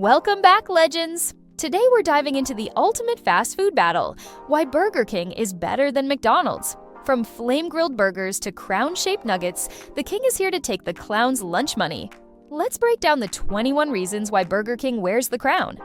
Welcome back, legends! Today we're diving into the ultimate fast food battle, why Burger King is better than McDonald's. From flame-grilled burgers to crown-shaped nuggets, the King is here to take the clown's lunch money. Let's break down the 21 reasons why Burger King wears the crown.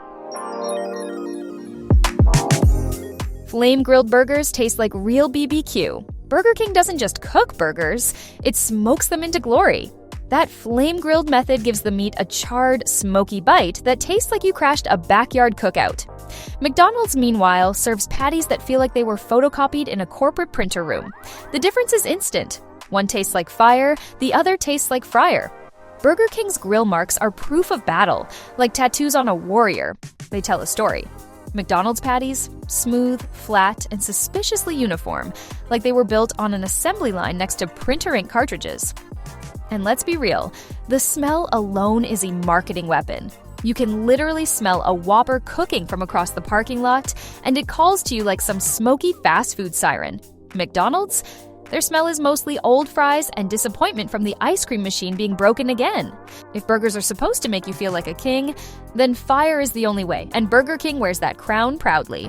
Flame-grilled burgers taste like real BBQ. Burger King doesn't just cook burgers, it smokes them into glory. That flame-grilled method gives the meat a charred, smoky bite that tastes like you crashed a backyard cookout. McDonald's, meanwhile, serves patties that feel like they were photocopied in a corporate printer room. The difference is instant. One tastes like fire, the other tastes like fryer. Burger King's grill marks are proof of battle, like tattoos on a warrior. They tell a story. McDonald's patties, smooth, flat, and suspiciously uniform, like they were built on an assembly line next to printer ink cartridges. And let's be real, the smell alone is a marketing weapon. You can literally smell a Whopper cooking from across the parking lot, and it calls to you like some smoky fast food siren. McDonald's? Their smell is mostly old fries and disappointment from the ice cream machine being broken again. If burgers are supposed to make you feel like a king, then fire is the only way, and Burger King wears that crown proudly.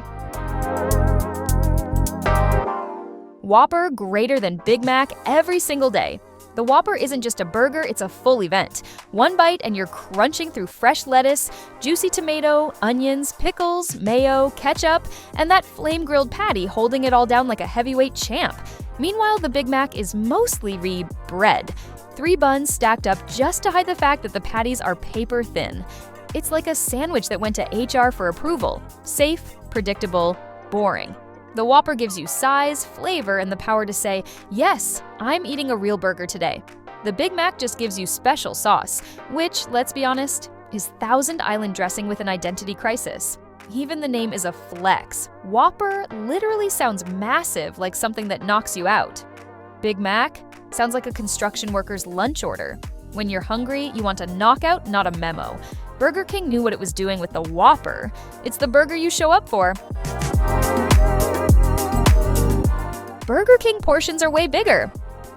Whopper greater than Big Mac every single day. The Whopper isn't just a burger, it's a full event. One bite and you're crunching through fresh lettuce, juicy tomato, onions, pickles, mayo, ketchup, and that flame-grilled patty holding it all down like a heavyweight champ. Meanwhile, the Big Mac is mostly bread. 3 buns stacked up just to hide the fact that the patties are paper thin. It's like a sandwich that went to HR for approval. Safe, predictable, boring. The Whopper gives you size, flavor, and the power to say, yes, I'm eating a real burger today. The Big Mac just gives you special sauce, which, let's be honest, is Thousand Island dressing with an identity crisis. Even the name is a flex. Whopper literally sounds massive, like something that knocks you out. Big Mac sounds like a construction worker's lunch order. When you're hungry, you want a knockout, not a memo. Burger King knew what it was doing with the Whopper. It's the burger you show up for. Burger King portions are way bigger.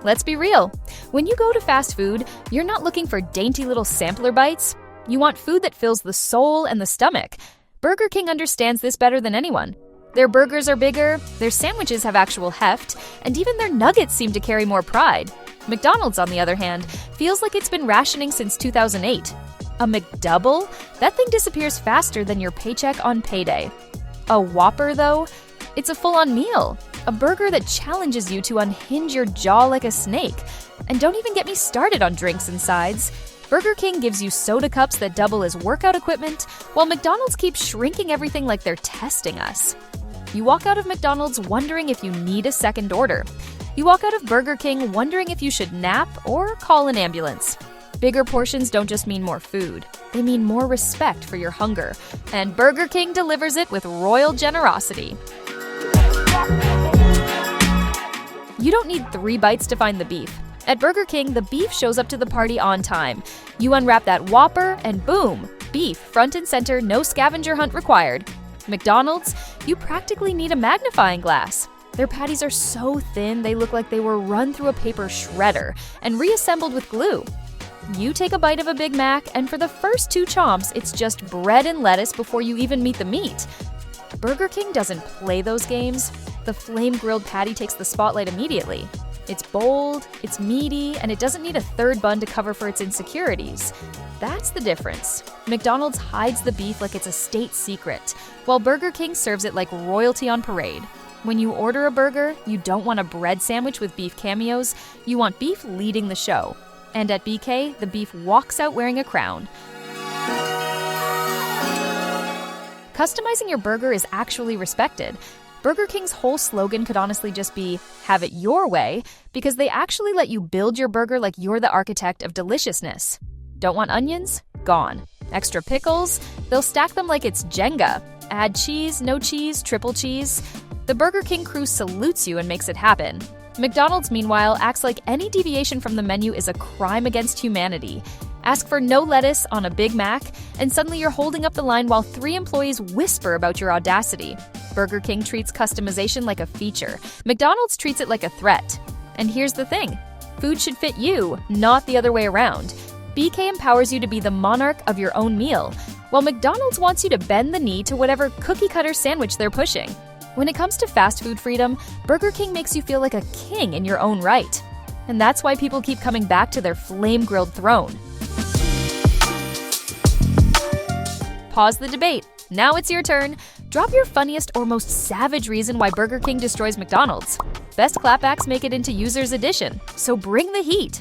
Let's be real. When you go to fast food, you're not looking for dainty little sampler bites. You want food that fills the soul and the stomach. Burger King understands this better than anyone. Their burgers are bigger, their sandwiches have actual heft, and even their nuggets seem to carry more pride. McDonald's, on the other hand, feels like it's been rationing since 2008. A McDouble? That thing disappears faster than your paycheck on payday. A Whopper, though? It's a full-on meal. A burger that challenges you to unhinge your jaw like a snake. And don't even get me started on drinks and sides. Burger King gives you soda cups that double as workout equipment, while McDonald's keeps shrinking everything like they're testing us. You walk out of McDonald's wondering if you need a second order. You walk out of Burger King wondering if you should nap or call an ambulance. Bigger portions don't just mean more food. They mean more respect for your hunger. And Burger King delivers it with royal generosity. You don't need 3 bites to find the beef. At Burger King, the beef shows up to the party on time. You unwrap that Whopper and boom, beef front and center, no scavenger hunt required. McDonald's, you practically need a magnifying glass. Their patties are so thin they look like they were run through a paper shredder and reassembled with glue. You take a bite of a Big Mac, and for the first 2 chomps, it's just bread and lettuce before you even meet the meat. Burger King doesn't play those games. The flame-grilled patty takes the spotlight immediately. It's bold, it's meaty, and it doesn't need a 3rd bun to cover for its insecurities. That's the difference. McDonald's hides the beef like it's a state secret, while Burger King serves it like royalty on parade. When you order a burger, you don't want a bread sandwich with beef cameos, you want beef leading the show. And at BK, the beef walks out wearing a crown. Customizing your burger is actually respected. Burger King's whole slogan could honestly just be, have it your way, because they actually let you build your burger like you're the architect of deliciousness. Don't want onions? Gone. Extra pickles? They'll stack them like it's Jenga. Add cheese, no cheese, triple cheese. The Burger King crew salutes you and makes it happen. McDonald's, meanwhile, acts like any deviation from the menu is a crime against humanity. Ask for no lettuce on a Big Mac, and suddenly you're holding up the line while 3 employees whisper about your audacity. Burger King treats customization like a feature. McDonald's treats it like a threat. And here's the thing. Food should fit you, not the other way around. BK empowers you to be the monarch of your own meal. while McDonald's wants you to bend the knee to whatever cookie-cutter sandwich they're pushing. When it comes to fast food freedom, Burger King makes you feel like a king in your own right. And that's why people keep coming back to their flame-grilled throne. Pause the debate. Now it's your turn. Drop your funniest or most savage reason why Burger King destroys McDonald's. Best clapbacks make it into Users Edition, so bring the heat.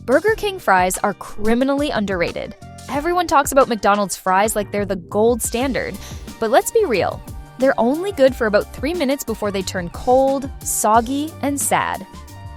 Burger King fries are criminally underrated. Everyone talks about McDonald's fries like they're the gold standard, but let's be real. They're only good for about 3 minutes before they turn cold, soggy, and sad.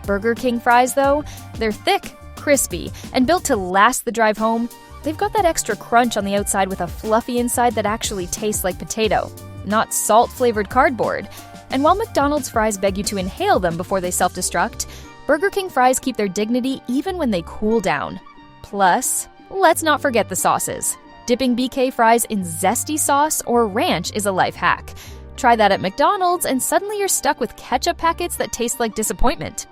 Burger King fries, though, they're thick, crispy, and built to last the drive home. They've got that extra crunch on the outside with a fluffy inside that actually tastes like potato, not salt-flavored cardboard. And while McDonald's fries beg you to inhale them before they self-destruct, Burger King fries keep their dignity even when they cool down. Plus, let's not forget the sauces. Dipping BK fries in zesty sauce or ranch is a life hack. Try that at McDonald's and suddenly you're stuck with ketchup packets that taste like disappointment.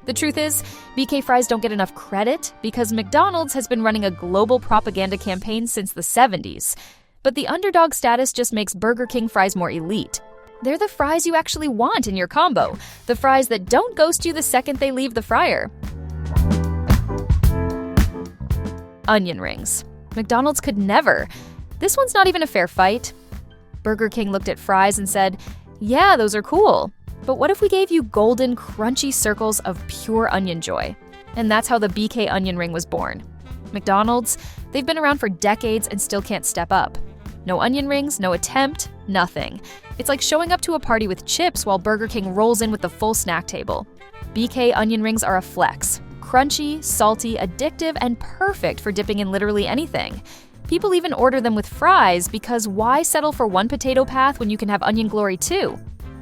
The truth is, BK fries don't get enough credit because McDonald's has been running a global propaganda campaign since the 70s. But the underdog status just makes Burger King fries more elite. They're the fries you actually want in your combo, the fries that don't ghost you the second they leave the fryer. Onion rings. McDonald's could never. This one's not even a fair fight. Burger King looked at fries and said, "Yeah, those are cool. But what if we gave you golden, crunchy circles of pure onion joy?" And that's how the BK onion ring was born. McDonald's, they've been around for decades and still can't step up. No onion rings, no attempt, nothing. It's like showing up to a party with chips while Burger King rolls in with the full snack table. BK onion rings are a flex. Crunchy, salty, addictive, and perfect for dipping in literally anything. People even order them with fries because why settle for one potato path when you can have onion glory too?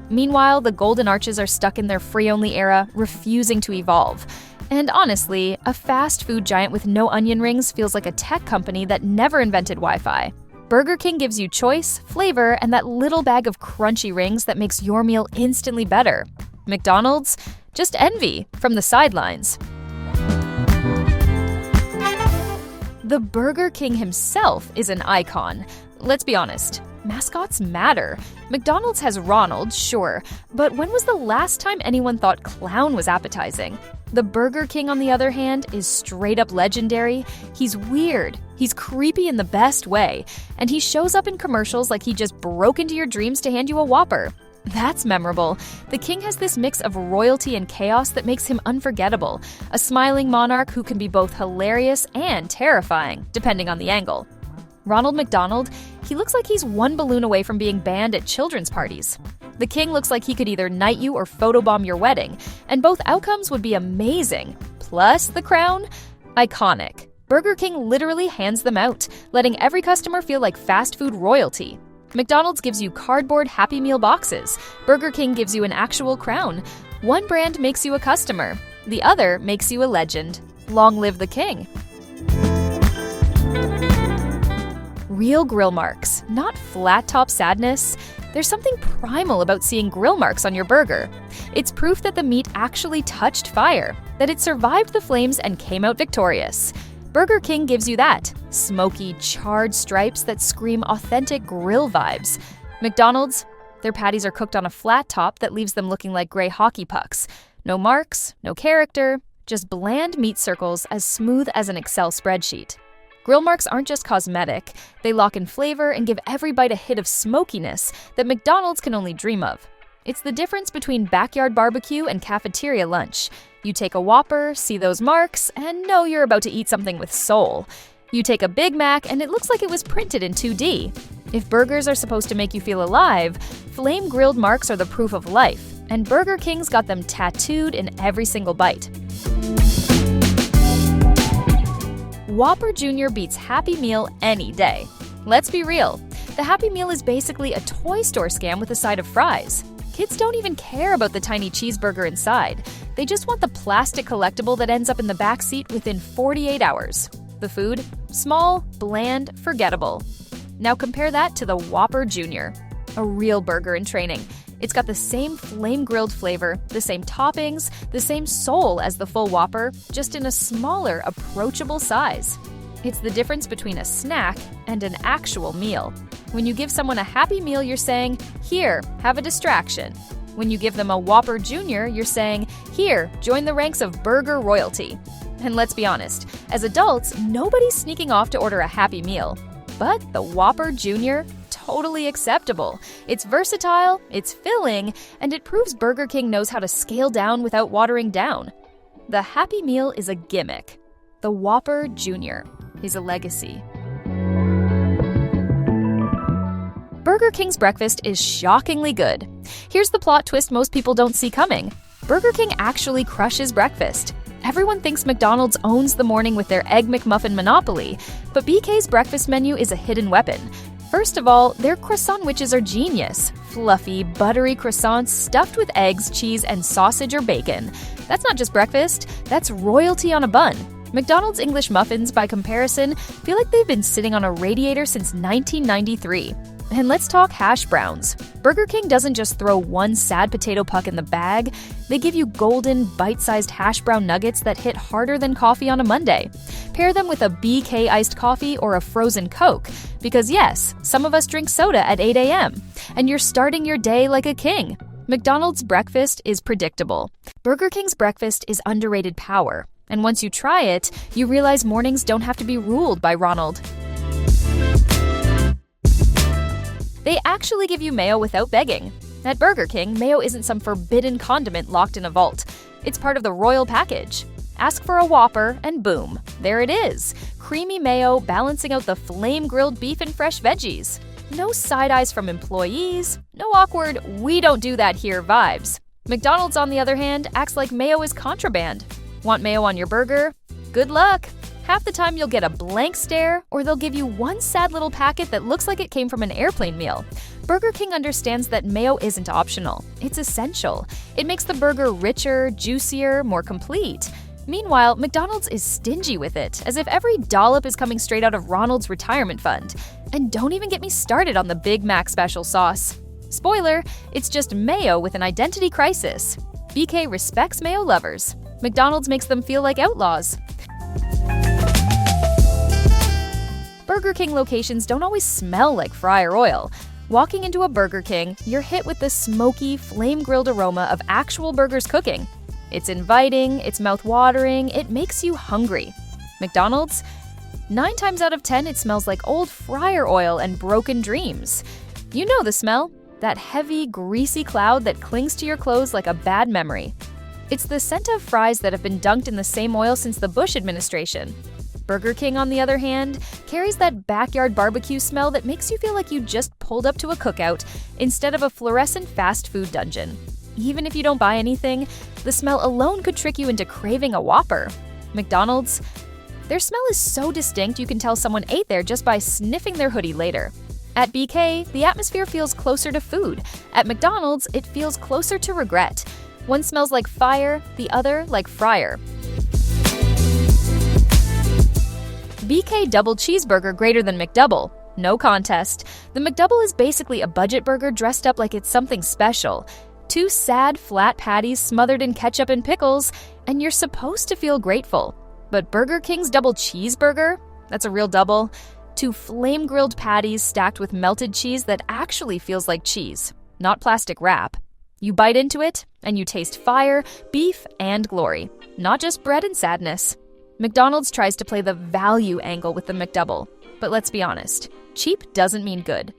Meanwhile, the Golden Arches are stuck in their free-only era, refusing to evolve. And honestly, a fast food giant with no onion rings feels like a tech company that never invented Wi-Fi. Burger King gives you choice, flavor, and that little bag of crunchy rings that makes your meal instantly better. McDonald's? Just envy from the sidelines. The Burger King himself is an icon. Let's be honest, mascots matter. McDonald's has Ronald, sure, but when was the last time anyone thought clown was appetizing? The Burger King, on the other hand, is straight up legendary. He's weird, he's creepy in the best way, and he shows up in commercials like he just broke into your dreams to hand you a Whopper. That's memorable. The king has this mix of royalty and chaos that makes him unforgettable, a smiling monarch who can be both hilarious and terrifying, depending on the angle. Ronald McDonald, he looks like he's one balloon away from being banned at children's parties. The king looks like he could either knight you or photobomb your wedding, and both outcomes would be amazing. Plus, the crown? Iconic. Burger King literally hands them out, letting every customer feel like fast food royalty. McDonald's gives you cardboard Happy Meal boxes. Burger King gives you an actual crown. One brand makes you a customer. The other makes you a legend. Long live the king. Real grill marks, not flat-top sadness. There's something primal about seeing grill marks on your burger. It's proof that the meat actually touched fire, that it survived the flames and came out victorious. Burger King gives you that. Smoky, charred stripes that scream authentic grill vibes. McDonald's, their patties are cooked on a flat top that leaves them looking like gray hockey pucks. No marks, no character, just bland meat circles as smooth as an Excel spreadsheet. Grill marks aren't just cosmetic. They lock in flavor and give every bite a hit of smokiness that McDonald's can only dream of. It's the difference between backyard barbecue and cafeteria lunch. You take a Whopper, see those marks, and know you're about to eat something with soul. You take a Big Mac, and it looks like it was printed in 2D. If burgers are supposed to make you feel alive, flame-grilled marks are the proof of life, and Burger King's got them tattooed in every single bite. Whopper Jr. beats Happy Meal any day. Let's be real, the Happy Meal is basically a toy store scam with a side of fries. Kids don't even care about the tiny cheeseburger inside. They just want the plastic collectible that ends up in the back seat within 48 hours. The food? Small, bland, forgettable. Now compare that to the Whopper Jr., a real burger in training. It's got the same flame-grilled flavor, the same toppings, the same soul as the full Whopper, just in a smaller, approachable size. It's the difference between a snack and an actual meal. When you give someone a Happy Meal, you're saying, "Here, have a distraction." When you give them a Whopper Jr., you're saying, "Here, join the ranks of burger royalty." And let's be honest, as adults, nobody's sneaking off to order a Happy Meal. But the Whopper Jr., totally acceptable. It's versatile, it's filling, and it proves Burger King knows how to scale down without watering down. The Happy Meal is a gimmick. The Whopper Jr. is a legacy. Burger King's breakfast is shockingly good. Here's the plot twist most people don't see coming. Burger King actually crushes breakfast. Everyone thinks McDonald's owns the morning with their Egg McMuffin monopoly, but BK's breakfast menu is a hidden weapon. First of all, their croissant witches are genius. Fluffy, buttery croissants stuffed with eggs, cheese, and sausage or bacon. That's not just breakfast, that's royalty on a bun. McDonald's English muffins, by comparison, feel like they've been sitting on a radiator since 1993. And let's talk hash browns. Burger King doesn't just throw one sad potato puck in the bag, they give you golden, bite-sized hash brown nuggets that hit harder than coffee on a Monday. Pair them with a BK iced coffee or a frozen Coke, because yes, some of us drink soda at 8 a.m., and you're starting your day like a king. McDonald's breakfast is predictable. Burger King's breakfast is underrated power. And once you try it, you realize mornings don't have to be ruled by Ronald. They actually give you mayo without begging. At Burger King, mayo isn't some forbidden condiment locked in a vault. It's part of the royal package. Ask for a Whopper, and boom, there it is. Creamy mayo balancing out the flame-grilled beef and fresh veggies. No side eyes from employees, no awkward "we don't do that here" vibes. McDonald's, on the other hand, acts like mayo is contraband. Want mayo on your burger? Good luck! Half the time you'll get a blank stare, or they'll give you one sad little packet that looks like it came from an airplane meal. Burger King understands that mayo isn't optional. It's essential. It makes the burger richer, juicier, more complete. Meanwhile, McDonald's is stingy with it, as if every dollop is coming straight out of Ronald's retirement fund. And don't even get me started on the Big Mac special sauce. Spoiler, it's just mayo with an identity crisis. BK respects mayo lovers. McDonald's makes them feel like outlaws. Burger King locations don't always smell like fryer oil. Walking into a Burger King, you're hit with the smoky, flame-grilled aroma of actual burgers cooking. It's inviting, it's mouth-watering, it makes you hungry. McDonald's? 9 times out of 10, it smells like old fryer oil and broken dreams. You know the smell. That heavy, greasy cloud that clings to your clothes like a bad memory. It's the scent of fries that have been dunked in the same oil since the Bush administration. Burger King, on the other hand, carries that backyard barbecue smell that makes you feel like you just pulled up to a cookout instead of a fluorescent fast food dungeon. Even if you don't buy anything, the smell alone could trick you into craving a Whopper. McDonald's? Their smell is so distinct you can tell someone ate there just by sniffing their hoodie later. At BK, the atmosphere feels closer to food. At McDonald's, it feels closer to regret. One smells like fire, the other like fryer. BK double cheeseburger greater than McDouble. No contest. The McDouble is basically a budget burger dressed up like it's something special. 2 sad, flat patties smothered in ketchup and pickles, and you're supposed to feel grateful. But Burger King's double cheeseburger? That's a real double. 2 flame-grilled patties stacked with melted cheese that actually feels like cheese, not plastic wrap. You bite into it, and you taste fire, beef, and glory, not just bread and sadness. McDonald's tries to play the value angle with the McDouble, but let's be honest, cheap doesn't mean good.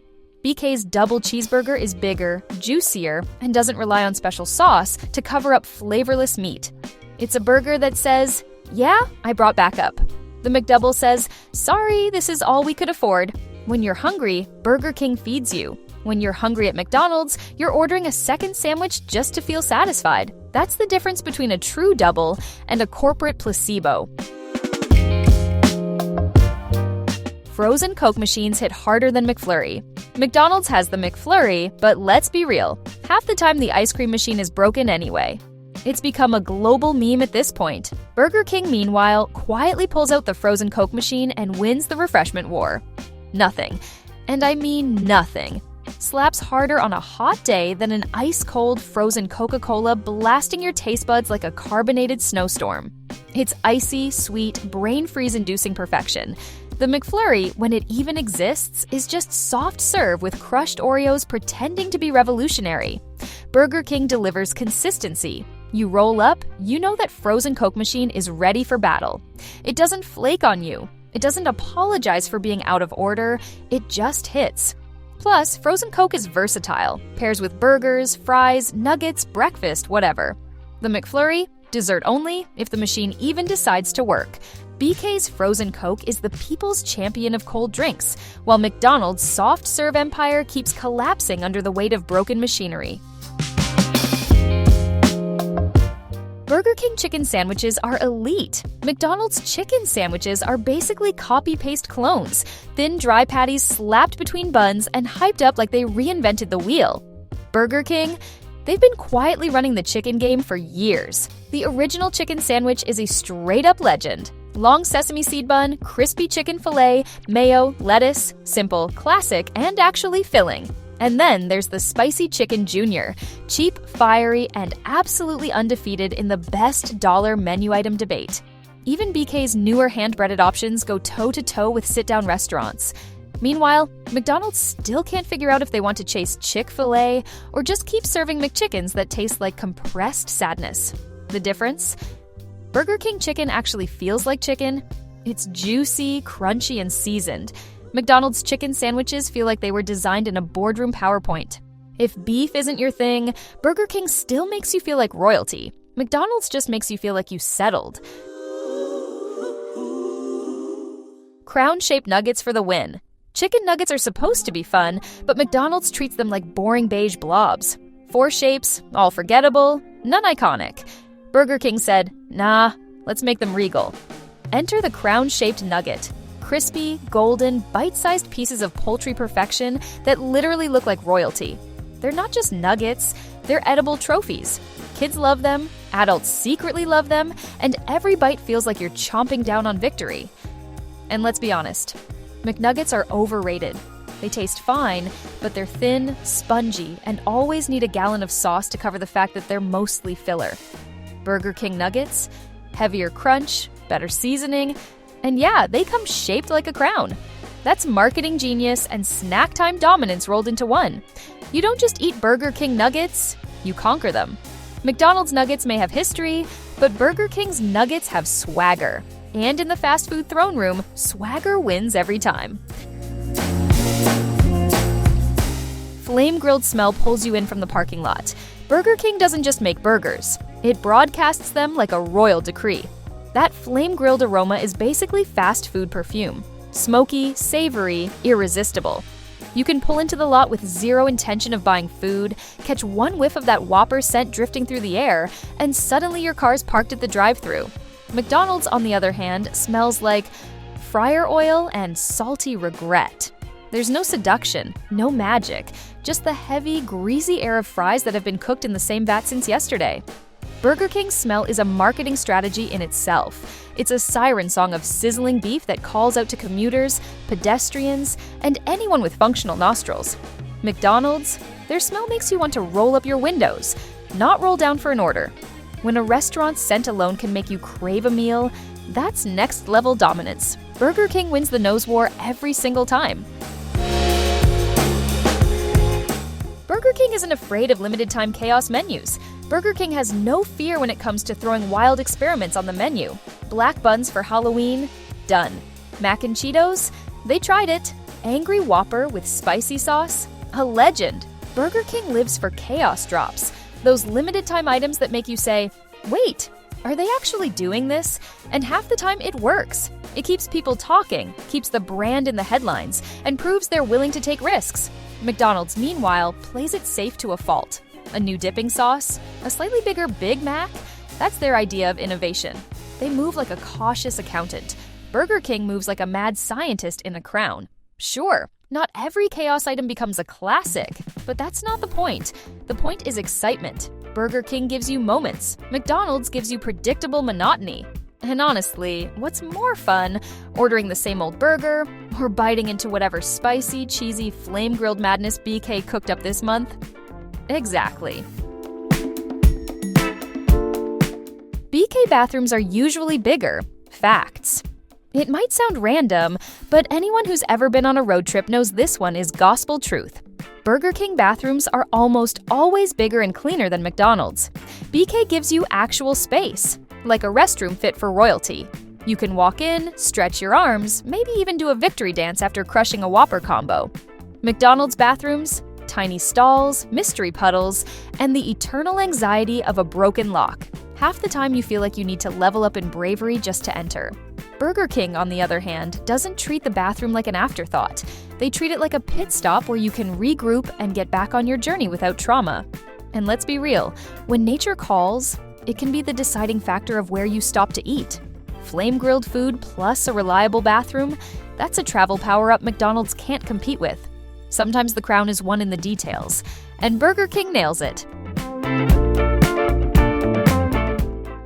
BK's double cheeseburger is bigger, juicier, and doesn't rely on special sauce to cover up flavorless meat. It's a burger that says, "Yeah, I brought backup." The McDouble says, "Sorry, this is all we could afford." When you're hungry, Burger King feeds you. When you're hungry at McDonald's, you're ordering a second sandwich just to feel satisfied. That's the difference between a true double and a corporate placebo. Frozen Coke machines hit harder than McFlurry. McDonald's has the McFlurry, but let's be real, half the time the ice cream machine is broken anyway. It's become a global meme at this point. Burger King, meanwhile, quietly pulls out the frozen Coke machine and wins the refreshment war. Nothing, and I mean nothing, slaps harder on a hot day than an ice-cold frozen Coca-Cola blasting your taste buds like a carbonated snowstorm. It's icy, sweet, brain freeze-inducing perfection. The McFlurry, when it even exists, is just soft serve with crushed Oreos pretending to be revolutionary. Burger King delivers consistency. You roll up, you know that frozen Coke machine is ready for battle. It doesn't flake on you. It doesn't apologize for being out of order. It just hits. Plus, frozen Coke is versatile. Pairs with burgers, fries, nuggets, breakfast, whatever. The McFlurry? Dessert only if the machine even decides to work. BK's frozen Coke is the people's champion of cold drinks, while McDonald's soft serve empire keeps collapsing under the weight of broken machinery. Burger King chicken sandwiches are elite. McDonald's chicken sandwiches are basically copy-paste clones, thin, dry patties slapped between buns and hyped up like they reinvented the wheel. Burger King? They've been quietly running the chicken game for years. The original chicken sandwich is a straight-up legend. Long sesame seed bun, crispy chicken fillet, mayo, lettuce, simple, classic, and actually filling. And then there's the spicy chicken junior, cheap, fiery, and absolutely undefeated in the best dollar menu item debate. Even BK's newer hand-breaded options go toe-to-toe with sit-down restaurants. Meanwhile, McDonald's still can't figure out if they want to chase Chick-fil-A or just keep serving McChickens that taste like compressed sadness. The difference? Burger King chicken actually feels like chicken. It's juicy, crunchy, and seasoned. McDonald's chicken sandwiches feel like they were designed in a boardroom PowerPoint. If beef isn't your thing, Burger King still makes you feel like royalty. McDonald's just makes you feel like you settled. Crown-shaped nuggets for the win. Chicken nuggets are supposed to be fun, but McDonald's treats them like boring beige blobs. 4 shapes, all forgettable, none iconic. Burger King said, nah, let's make them regal. Enter the crown-shaped nugget. Crispy, golden, bite-sized pieces of poultry perfection that literally look like royalty. They're not just nuggets, they're edible trophies. Kids love them, adults secretly love them, and every bite feels like you're chomping down on victory. And let's be honest, McNuggets are overrated. They taste fine, but they're thin, spongy, and always need a gallon of sauce to cover the fact that they're mostly filler. Burger King nuggets? Heavier crunch, better seasoning, and yeah, they come shaped like a crown. That's marketing genius and snack time dominance rolled into one. You don't just eat Burger King nuggets, you conquer them. McDonald's nuggets may have history, but Burger King's nuggets have swagger. And in the fast food throne room, swagger wins every time. Flame-grilled smell pulls you in from the parking lot. Burger King doesn't just make burgers. It broadcasts them like a royal decree. That flame-grilled aroma is basically fast food perfume. Smoky, savory, irresistible. You can pull into the lot with zero intention of buying food, catch one whiff of that Whopper scent drifting through the air, and suddenly your car's parked at the drive-thru. McDonald's, on the other hand, smells like fryer oil and salty regret. There's no seduction, no magic, just the heavy, greasy air of fries that have been cooked in the same vat since yesterday. Burger King's smell is a marketing strategy in itself. It's a siren song of sizzling beef that calls out to commuters, pedestrians, and anyone with functional nostrils. McDonald's, their smell makes you want to roll up your windows, not roll down for an order. When a restaurant's scent alone can make you crave a meal, that's next-level dominance. Burger King wins the nose war every single time. Burger King isn't afraid of limited-time chaos menus. Burger King has no fear when it comes to throwing wild experiments on the menu. Black buns for Halloween? Done. Mac and Cheetos? They tried it. Angry Whopper with spicy sauce? A legend. Burger King lives for chaos drops. Those limited-time items that make you say, wait, are they actually doing this? And half the time it works. It keeps people talking, keeps the brand in the headlines, and proves they're willing to take risks. McDonald's, meanwhile, plays it safe to a fault. A new dipping sauce? A slightly bigger Big Mac? That's their idea of innovation. They move like a cautious accountant. Burger King moves like a mad scientist in a crown. Sure, not every chaos item becomes a classic, but that's not the point. The point is excitement. Burger King gives you moments. McDonald's gives you predictable monotony. And honestly, what's more fun, ordering the same old burger or biting into whatever spicy, cheesy, flame-grilled madness BK cooked up this month? Exactly. BK bathrooms are usually bigger. Facts. It might sound random, but anyone who's ever been on a road trip knows this one is gospel truth. Burger King bathrooms are almost always bigger and cleaner than McDonald's. BK gives you actual space, like a restroom fit for royalty. You can walk in, stretch your arms, maybe even do a victory dance after crushing a Whopper combo. McDonald's bathrooms, tiny stalls, mystery puddles, and the eternal anxiety of a broken lock. Half the time you feel like you need to level up in bravery just to enter. Burger King, on the other hand, doesn't treat the bathroom like an afterthought. They treat it like a pit stop where you can regroup and get back on your journey without trauma. And let's be real, when nature calls, it can be the deciding factor of where you stop to eat. Flame-grilled food plus a reliable bathroom, that's a travel power-up McDonald's can't compete with. Sometimes the crown is won in the details, and Burger King nails it.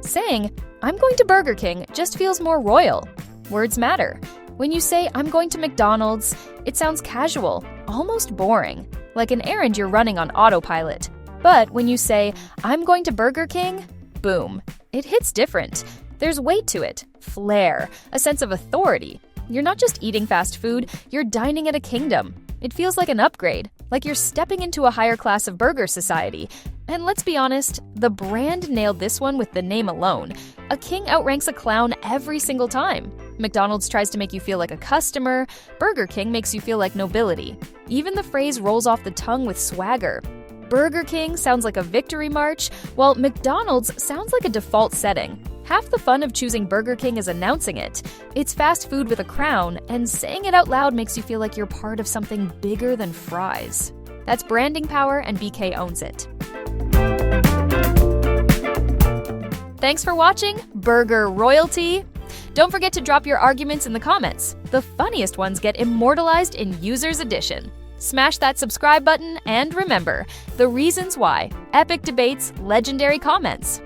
Saying, "I'm going to Burger King" just feels more royal. Words matter. When you say, "I'm going to McDonald's," it sounds casual, almost boring, like an errand you're running on autopilot. But when you say, "I'm going to Burger King," boom, it hits different. There's weight to it, flair, a sense of authority. You're not just eating fast food, you're dining at a kingdom. It feels like an upgrade, like you're stepping into a higher class of burger society. And let's be honest, the brand nailed this one with the name alone. A king outranks a clown every single time. McDonald's tries to make you feel like a customer, Burger King makes you feel like nobility. Even the phrase rolls off the tongue with swagger. Burger King sounds like a victory march, while McDonald's sounds like a default setting. Half the fun of choosing Burger King is announcing it. It's fast food with a crown, and saying it out loud makes you feel like you're part of something bigger than fries. That's branding power, and BK owns it. Thanks for watching Burger Royalty. Don't forget to drop your arguments in the comments. The funniest ones get immortalized in Users Edition. Smash that subscribe button, and remember, the reasons why. Epic debates, legendary comments.